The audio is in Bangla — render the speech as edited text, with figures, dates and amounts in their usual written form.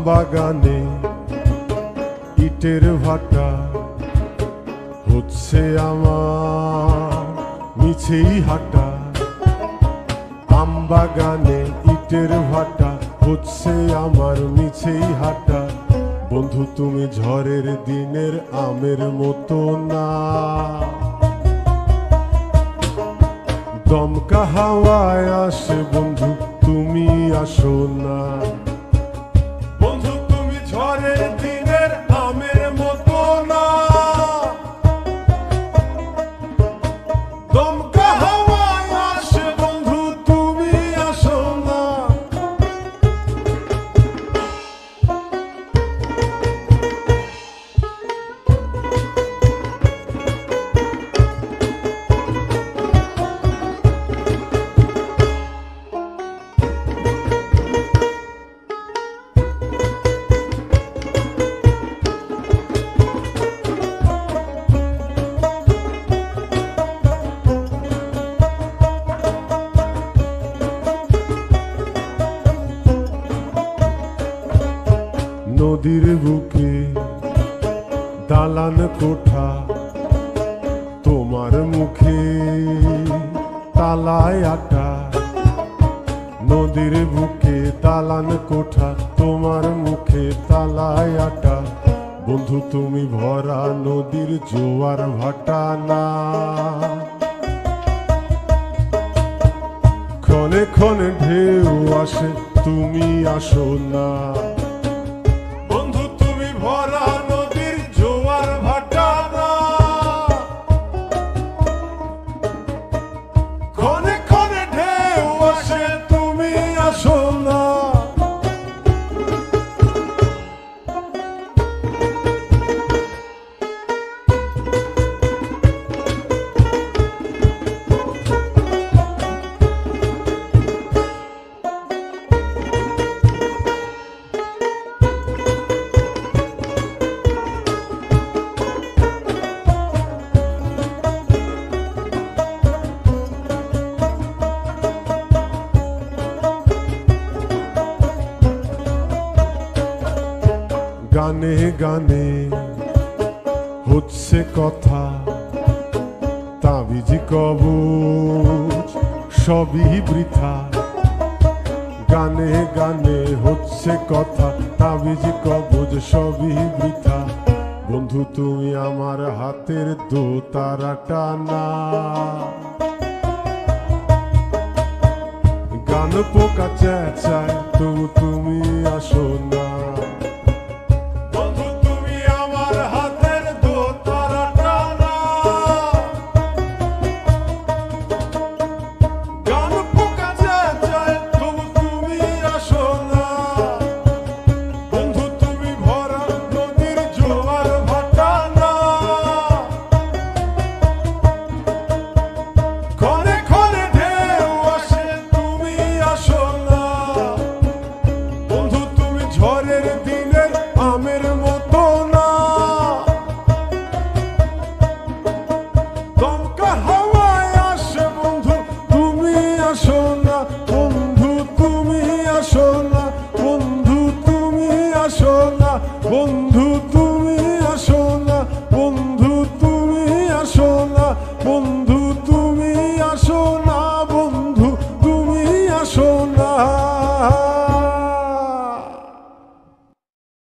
বাগানে ইটের ভাটা হচ্ছে আমার মিছেই হাঁটা। আম বাগানে ইটের ভাটা হচ্ছে আমার মিছেই হাঁটা। বন্ধু তুমি ঝড়ের দিনের আমের মতো না, দমকা হাওয়ায় আসে বন্ধু তুমি আসো না। বন্ধু তুমি ঝড়ের দিনের আমের মতো না, দমকা হাওয়ায় আসে বন্ধু তুমি আসো না। নদীর বুকে দালান কোঠা, তোমার মুখে তালায় আটা। নদীর বুকে দালান কোঠা, তোমার মুখে তালায় আটা। বন্ধু তুমি ভরা নদীর জোয়ার ভাটা না, ক্ষণে ক্ষণে ঢেউ আসে তুমি আসো না। ভরা নদীর জোয়ার ভাটা না, ক্ষণে ক্ষণে ঢেউ আসে তুমি আসো না। গানে গানে হচ্ছে কথা, তাবিজি কবচ সবই বৃথা। গানে গানে হচ্ছে কথা, তাবিজি কবচ সবই বৃথা। বন্ধু তুমি আমার হাতের দোতারাটা না, গান পোকা চেঁচায় তবু তুমি আসো না।